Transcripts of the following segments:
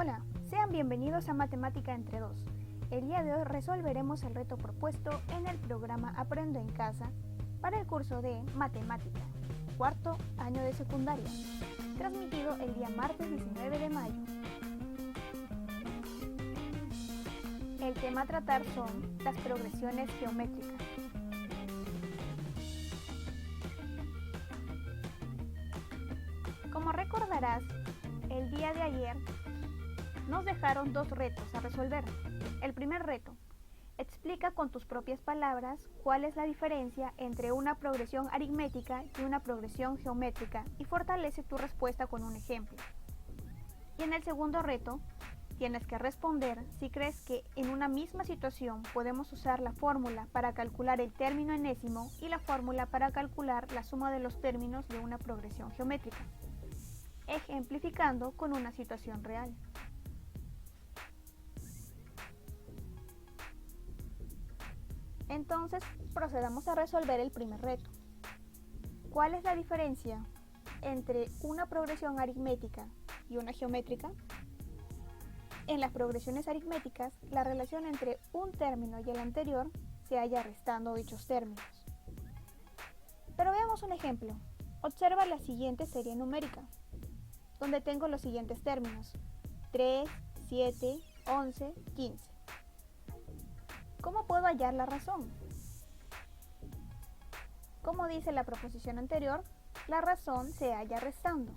Hola, sean bienvenidos a Matemática entre dos. El día de hoy resolveremos el reto propuesto en el programa Aprendo en Casa para el curso de Matemática, cuarto año de secundaria, transmitido el día martes 19 de mayo. El tema a tratar son las progresiones geométricas. Como recordarás, el día de ayer nos dejaron dos retos a resolver. El primer reto: explica con tus propias palabras cuál es la diferencia entre una progresión aritmética y una progresión geométrica y fortalece tu respuesta con un ejemplo. Y en el segundo reto, tienes que responder si crees que en una misma situación podemos usar la fórmula para calcular el término enésimo y la fórmula para calcular la suma de los términos de una progresión geométrica, ejemplificando con una situación real. Entonces, procedamos a resolver el primer reto. ¿Cuál es la diferencia entre una progresión aritmética y una geométrica? En las progresiones aritméticas, la relación entre un término y el anterior se halla restando dichos términos. Pero veamos un ejemplo. Observa la siguiente serie numérica, donde tengo los siguientes términos: 3, 7, 11, 15. ¿Cómo puedo hallar la razón? Como dice la proposición anterior, la razón se halla restando.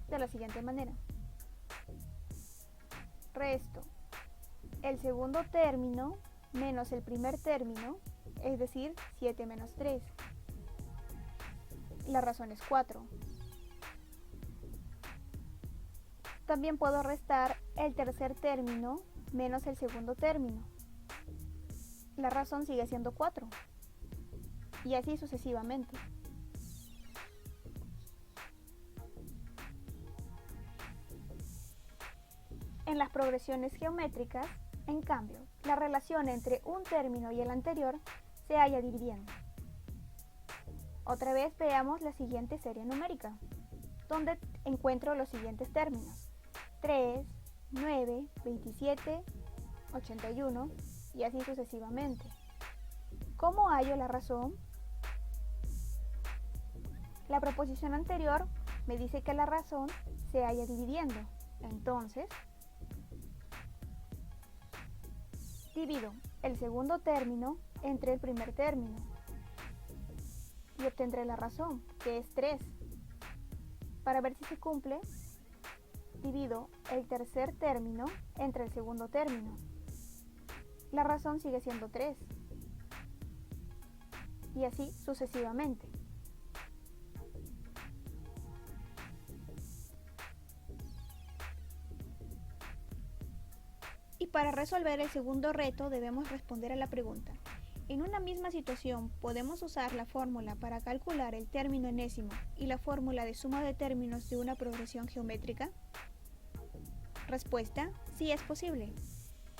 De la siguiente manera: resto el segundo término menos el primer término, es decir, 7 menos 3. La razón es 4. También puedo restar el tercer término menos el segundo término. La razón sigue siendo 4. Y así sucesivamente. En las progresiones geométricas, en cambio, la relación entre un término y el anterior se halla dividiendo. Otra vez veamos la siguiente serie numérica, donde encuentro los siguientes términos: 3, 9, 27, 81 y así sucesivamente. ¿Cómo hallo la razón? La proposición anterior me dice que la razón se halla dividiendo. Entonces, divido el segundo término entre el primer término y obtendré la razón, que es 3. Para ver si se cumple, divido el tercer término entre el segundo término. La razón sigue siendo 3. Y así sucesivamente. Y para resolver el segundo reto debemos responder a la pregunta: ¿en una misma situación podemos usar la fórmula para calcular el término enésimo y la fórmula de suma de términos de una progresión geométrica? Respuesta: sí es posible.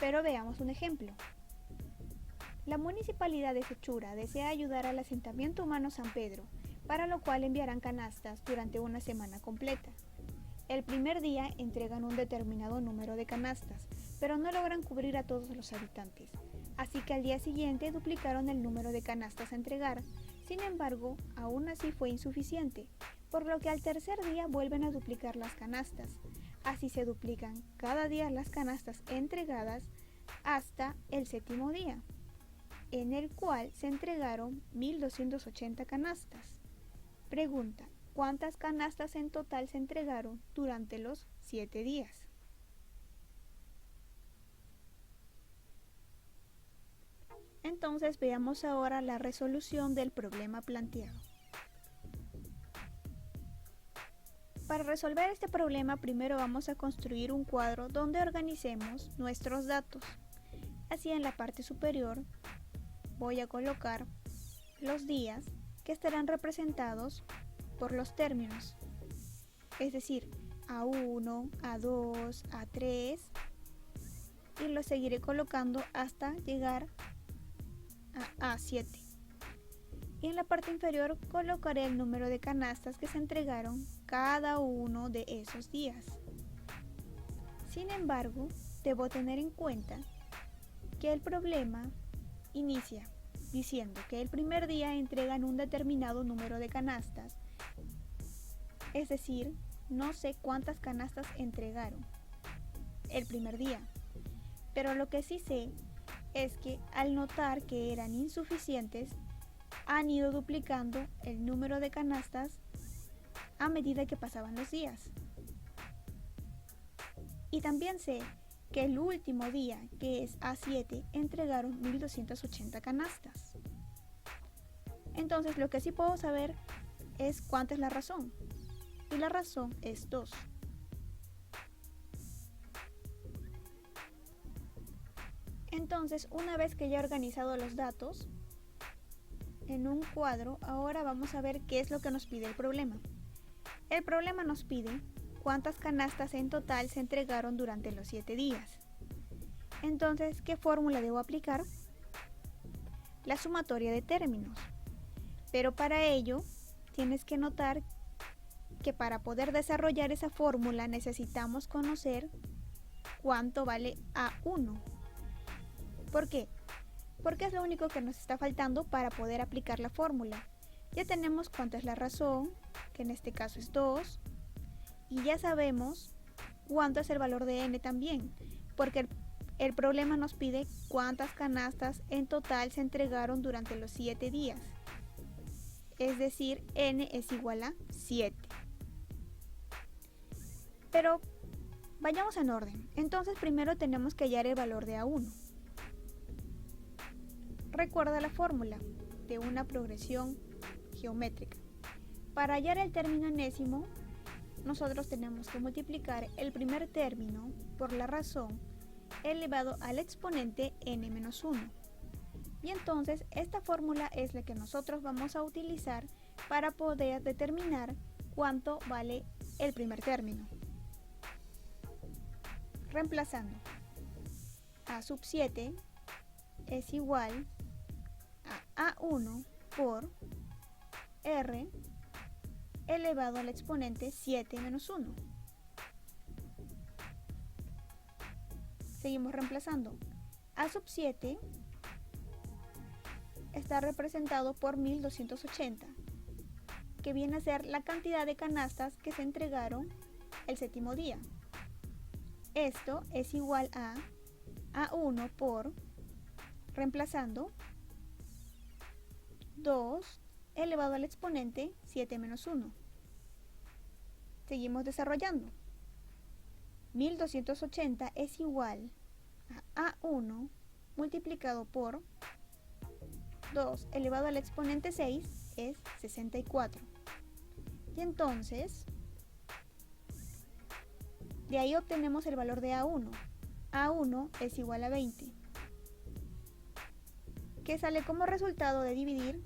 Pero veamos un ejemplo. La Municipalidad de Sechura desea ayudar al asentamiento humano San Pedro, para lo cual enviarán canastas durante una semana completa. El primer día entregan un determinado número de canastas, pero no logran cubrir a todos los habitantes, así que al día siguiente duplicaron el número de canastas a entregar. Sin embargo, aún así fue insuficiente, por lo que al tercer día vuelven a duplicar las canastas. Así se duplican cada día las canastas entregadas hasta el séptimo día, en el cual se entregaron 1.280 canastas. Pregunta: ¿cuántas canastas en total se entregaron durante los 7 días? Entonces veamos ahora la resolución del problema planteado. Para resolver este problema, primero vamos a construir un cuadro donde organicemos nuestros datos. Así, en la parte superior voy a colocar los días, que estarán representados por los términos, es decir, A1, A2, A3, y los seguiré colocando hasta llegar a A7. Y en la parte inferior colocaré el número de canastas que se entregaron cada uno de esos días. Sin embargo, debo tener en cuenta que el problema inicia diciendo que el primer día entregan un determinado número de canastas, es decir, no sé cuántas canastas entregaron el primer día, pero lo que sí sé es que al notar que eran insuficientes, han ido duplicando el número de canastas a medida que pasaban los días. Y también sé que el último día, que es A7, entregaron 1280 canastas. Entonces lo que sí puedo saber es cuánta es la razón. Y la razón es 2. Entonces, una vez que ya he organizado los datos en un cuadro, ahora vamos a ver qué es lo que nos pide el problema. El problema nos pide cuántas canastas en total se entregaron durante los 7 días. Entonces, ¿qué fórmula debo aplicar? La sumatoria de términos. Pero para ello, tienes que notar que para poder desarrollar esa fórmula necesitamos conocer cuánto vale A1. ¿Por qué? Porque es lo único que nos está faltando para poder aplicar la fórmula. Ya tenemos cuánto es la razón, que en este caso es 2, y ya sabemos cuánto es el valor de n también, porque el problema nos pide cuántas canastas en total se entregaron durante los 7 días. Es decir, n es igual a 7. Pero vayamos en orden. Entonces primero tenemos que hallar el valor de A1. Recuerda la fórmula de una progresión geométrica. Para hallar el término enésimo, nosotros tenemos que multiplicar el primer término por la razón elevado al exponente n-1. Y entonces esta fórmula es la que nosotros vamos a utilizar para poder determinar cuánto vale el primer término. Reemplazando, a sub 7 es igual a A1 por R elevado al exponente 7 menos 1. Seguimos reemplazando. A sub 7 está representado por 1280, que viene a ser la cantidad de canastas que se entregaron el séptimo día. Esto es igual a A1 por, reemplazando, 2 elevado al exponente 7 menos 1. Seguimos desarrollando. 1280 es igual a A1 multiplicado por 2 elevado al exponente 6 es 64. Y entonces, de ahí obtenemos el valor de A1. A1 es igual a 20, que sale como resultado de dividir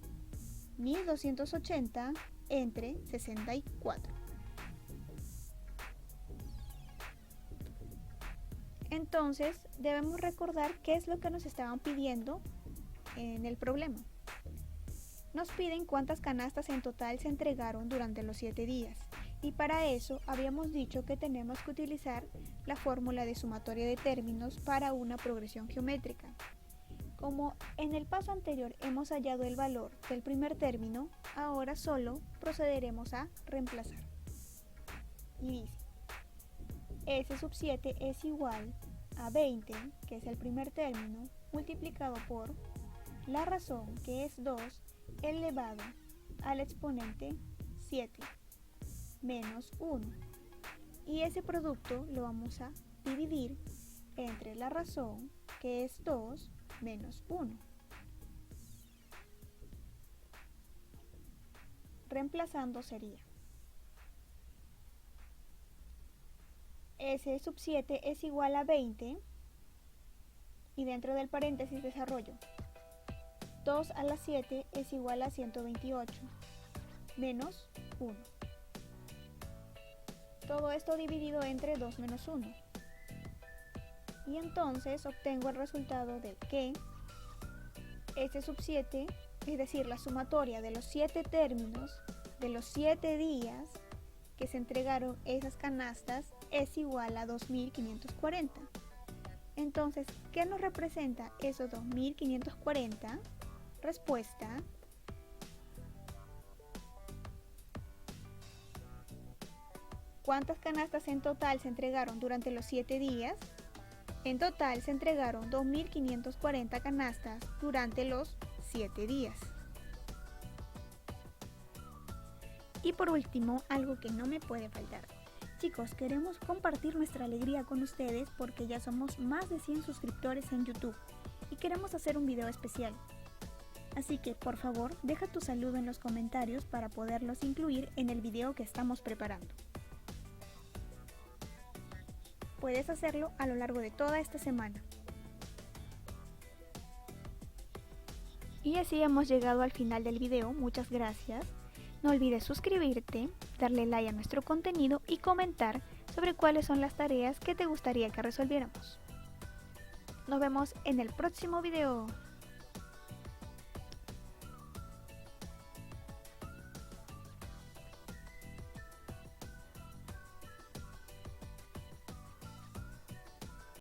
1280 entre 64. Entonces, debemos recordar qué es lo que nos estaban pidiendo en el problema. Nos piden cuántas canastas en total se entregaron durante los 7 días. Y para eso habíamos dicho que tenemos que utilizar la fórmula de sumatoria de términos para una progresión geométrica. Como en el paso anterior hemos hallado el valor del primer término, ahora solo procederemos a reemplazar. Y dice, S sub 7 es igual a 20, que es el primer término, multiplicado por la razón, que es 2, elevado al exponente 7 menos 1. Y ese producto lo vamos a dividir entre la razón, que es 2, menos 1. Reemplazando sería S sub 7 es igual a 20 y dentro del paréntesis desarrollo 2 a la 7 es igual a 128 menos 1. Todo esto dividido entre 2 menos 1. Y entonces obtengo el resultado de que S sub 7, es decir, la sumatoria de los 7 términos de los 7 días que se entregaron esas canastas, es igual a 2540. Entonces, ¿qué nos representa esos 2540? Respuesta: ¿cuántas canastas en total se entregaron durante los 7 días? En total se entregaron 2540 canastas durante los 7 días. Y por último, algo que no me puede faltar. Chicos, queremos compartir nuestra alegría con ustedes porque ya somos más de 100 suscriptores en YouTube y queremos hacer un video especial. Así que, por favor, deja tu saludo en los comentarios para poderlos incluir en el video que estamos preparando. Puedes hacerlo a lo largo de toda esta semana. Y así hemos llegado al final del video. Muchas gracias. No olvides suscribirte, darle like a nuestro contenido y comentar sobre cuáles son las tareas que te gustaría que resolviéramos. Nos vemos en el próximo video.